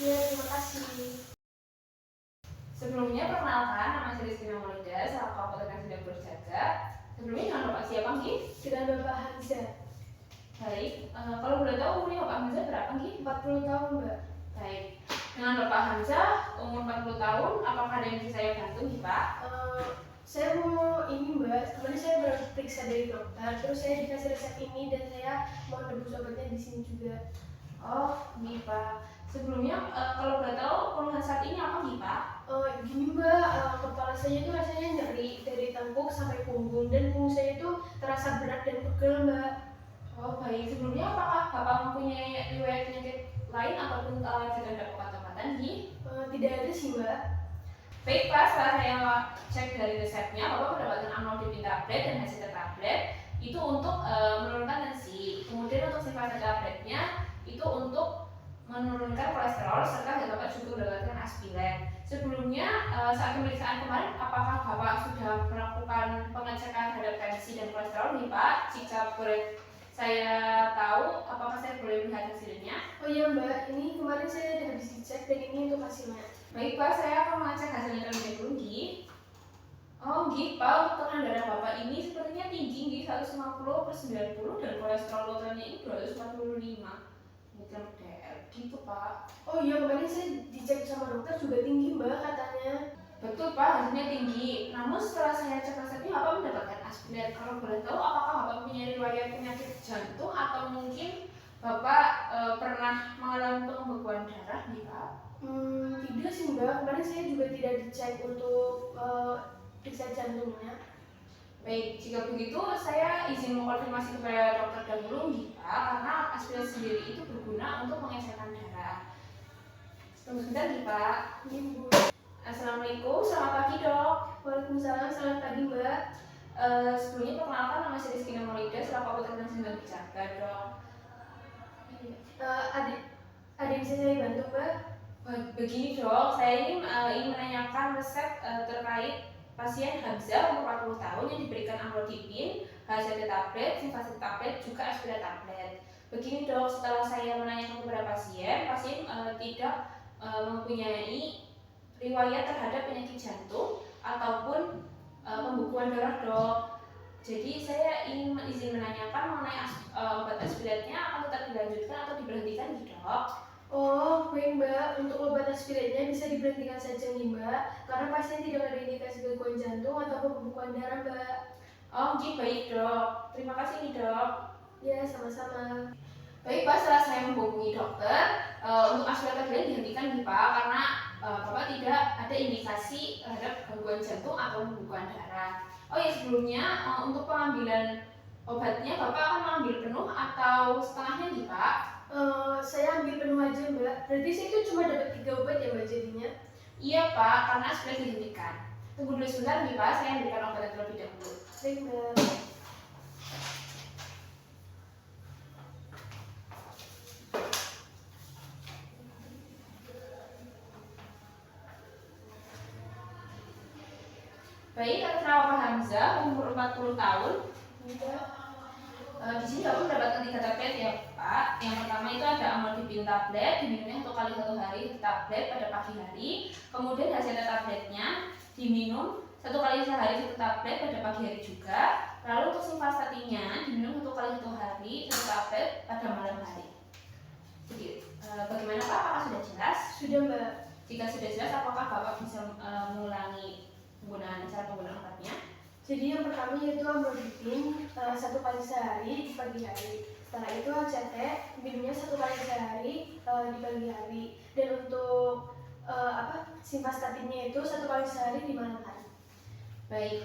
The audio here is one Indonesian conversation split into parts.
Iya, terima kasih. Sebelumnya perkenalkan, nama saya Rizky Maulida, selaku apoteker sedang berjaga. Sebelumnya dengan Bapak siapa, Nggih? Dengan Bapak Hamza. Baik, kalau boleh tahu umurnya Bapak Hamza berapa, Nggih? 40 tahun, Mbak. Baik, dengan Bapak Hamza umur 40 tahun, apakah ada yang bisa saya bantu, Nggih, Pak? Saya mau ini, Mbak, kemarin saya berperiksa dari dokter, terus saya dikasih resep ini dan saya mau nebus obatnya di sini juga. Oh, Nggih, Pak. Sebelumnya, kalau boleh tahu keluhan saat ini apa, Nggih, Pak? Gini, Mbak, kepala saya itu rasanya nyeri dari tengkuk sampai punggung, dan punggung saya itu terasa berat dan pegel, Mbak. Oh, baik. Sebelumnya apakah Bapak mempunyai riwayat penyakit lain ataupun sedang obat-obatan, Nggih? Tidak ada sih, Mbak. Baik, Pak, setelah saya cek dari resepnya, Bapak mendapatkan amlodipin tablet dan HCT tablet itu untuk menurunkan tensi. Kemudian untuk simvastatin tabletnya itu untuk menurunkan kolesterol serta Bapak juga mendapatkan aspirin. Sebelumnya saat pemeriksaan kemarin, apakah Bapak sudah melakukan pengecekan terhadap tensi dan kolesterol nih, Pak? Jika boleh saya tahu, apakah saya boleh melihat hasilnya? Oh iya, Mbak, ini kemarin saya udah habis dicek dan ini untuk hasilnya. Baik, Pak, saya akan mengecek hasilnya terlebih dahulu, Nggih. Oh, Nggih, Pak, untuk tekanan darah Bapak ini sepertinya tinggi, Nggih, 150/90 dan kolesterol totalnya ini 245 mg/dl, gitu, Pak. Oh iya, kemarin saya dicek sama dokter juga tinggi, Mbak, katanya. Betul, Pak, hasilnya tinggi. Namun setelah saya cek resepnya, Bapak mendapatkan aspirin. Kalau boleh tahu, apakah Bapak punya riwayat penyakit jantung atau mungkin Bapak pernah mengalami pembekuan darah, nih, Pak? Tidak sih, Mbak. Kemarin saya juga tidak dicek untuk periksa jantungnya. Baik, jika begitu saya izin mengkonfirmasi kepada dokter dahulu, nih, Pak, karena aspirin sendiri itu berguna untuk pengecekan darah. Tunggu sebentar, nih, Pak. Ibu. Assalamualaikum, selamat pagi, Dok. Waalaikumsalam, selamat pagi, Mbak. Sebelumnya perkenalkan, nama saya Rizky Maulida, selaku apoteker yang sedang berjaga, Dok. Ada yang bisa saya bantu, Mbak? Begini, Dok, saya ini ingin menanyakan resep terkait pasien Hamzah umur 40 tahun yang diberikan amlodipin, HCT tablet, simvastatin tablet, juga aspirin tablet. Begini, Dok, setelah saya menanyakan kepada pasien tidak mempunyai riwayat terhadap penyakit jantung ataupun pembekuan darah, Dok. Jadi saya ingin izin menanyakan mengenai obat aspirinnya akan tetap dilanjutkan atau diberhentikan, Dok? Oh, baik, Mbak. Untuk obat aspirinnya bisa diberhentikan saja nih, Mbak, karena pasien tidak ada indikasi gangguan jantung ataupun pembekuan darah, Mbak. Oh, baik, Dok. Terima kasih nih, Dok. Ya, sama-sama. Baik, Pak, setelah saya menghubungi dokter, untuk aspirin tadi dihentikan nih, Pak, karena Bapak tidak ada indikasi terhadap gangguan jantung atau pembekuan darah. Oh ya, sebelumnya untuk pengambilan obatnya Bapak akan mengambil penuh atau setengahnya nih, Pak? Saya ambil penuh aja, Mbak. Berarti saya itu cuma dapat 3 obat ya, Mbak, jadinya? Iya, Pak, karena aspirin dihentikan. Tunggu dulu sebentar nih, Pak, saya ambilkan obatnya terlebih dahulu. Baik, Mbak. Baik, atas nama Pak Hamzah, umur 40 tahun. Iya. Di sini Bapak mendapatkan 3 tablet ya, Pak. Yang pertama itu ada amlodipin tablet, diminumnya 1 kali 1 hari tablet pada pagi hari. Kemudian HCT tabletnya diminum 1 kali sehari 1 tablet pada pagi hari juga. Lalu untuk simvastatinnya diminum 1 kali 1 hari 1 tablet pada malam hari. Jadi, bagaimana, Pak? Apakah sudah jelas? Sudah, Mbak. Jika sudah jelas, apakah Bapak bisa mengulangi cara penggunaan obatnya? Jadi yang pertama yaitu amlodipin 1 kali sehari di pagi hari. Setelah itu HCT minumnya 1 kali sehari di pagi hari. Dan untuk simvastatinnya itu 1 kali sehari di malam hari. Baik,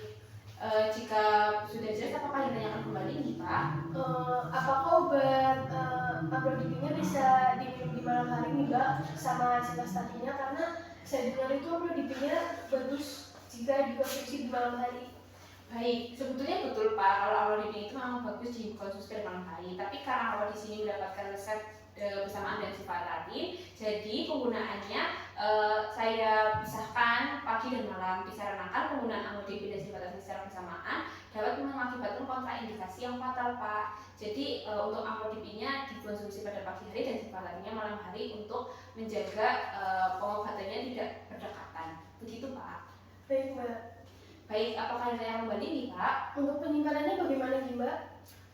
jika sudah jelas, apakah ditanyakan kembali nih, Pak? Apakah obat amlodipinnya bisa diminum di malam hari nih, Mbak, sama simvastatinnya? Karena saya dengar itu amlodipinnya bagus jika dikonsumsi di malam hari. Baik, sebetulnya betul, Pak, kalau amlodipin itu memang bagus dikonsumsi pada malam hari. Tapi karena Bapak di sini mendapatkan resep bersamaan dengan simvastatin, jadi penggunaannya saya pisahkan pagi dan malam, dikarenakan penggunaan amlodipin dan simvastatin secara bersamaan dapat mengakibatkan kontraindikasi yang fatal, Pak. Jadi untuk amlodipinnya dikonsumsi pada pagi hari dan sebaliknya malam hari untuk menjaga pengobatannya tidak berdekatan. Begitu Pak. Baik Mbak. Baik, apakah ada yang kembali nih Pak? Untuk penyimpanannya bagaimana nih Mbak?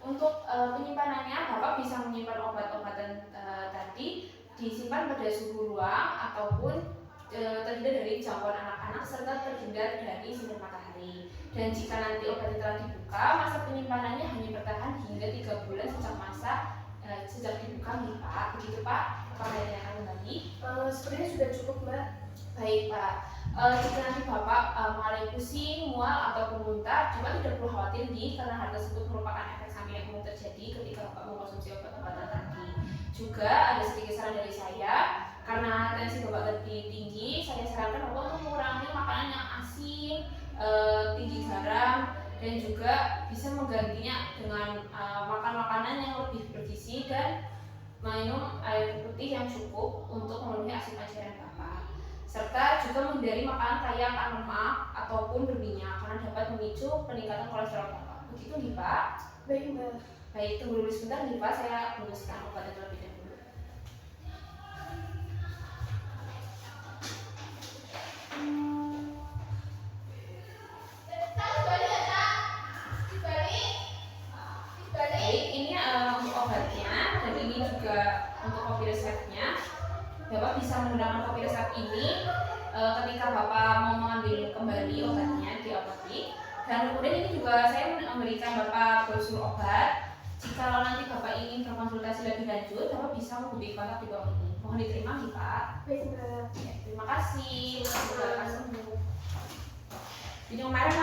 Untuk penyimpanannya, Bapak bisa menyimpan obat-obatan tadi disimpan pada suhu ruang ataupun terhindar dari jangkauan anak-anak serta terhindar dari sinar matahari. Dan jika nanti obatnya telah dibuka, masa penyimpanannya hanya bertahan hingga 3 bulan sejak dibuka nih Pak. Begitu Pak, apakah ada yang akan kembali? Sepertinya sudah cukup Mbak. Baik Pak, jika nanti Bapak mengalami pusing, mual ataupun muntah, Bapak tidak perlu khawatir nih karena hal tersebut merupakan efek samping yang umum terjadi ketika Bapak mengkonsumsi obat-obatan tadi. Juga ada sedikit saran dari saya, karena tensi Bapak lebih tinggi, saya sarankan Bapak untuk mengurangi makanan yang asin, tinggi garam, dan juga bisa menggantinya dengan makan makanan yang lebih bergizi dan minum air putih yang cukup untuk memenuhi asupan cairan Bapak. Serta juga menghindari makanan kaya akan lemak ataupun berminyak karena dapat memicu peningkatan kolesterol Bapak. Begitu nih Pak. Baik Mbak. Baik, tunggu dulu sebentar nih Pak, saya menuliskan obatnya terlebih dahulu. Baik, ini untuk obatnya dan ini juga untuk kopi resepnya. Bapak bisa menggunakan kopi resep ini ketika Bapak mau mengambil kembali obatnya di apotek. Dan kemudian ini juga saya memberikan Bapak brosur obat. Jika nanti Bapak ingin berkonsultasi lebih lanjut, Bapak bisa menghubungi kontak di bawah ini. Mohon diterima nih Pak. Baik Mbak. Ya, terima kasih. Semoga sembuh. Ini kemarin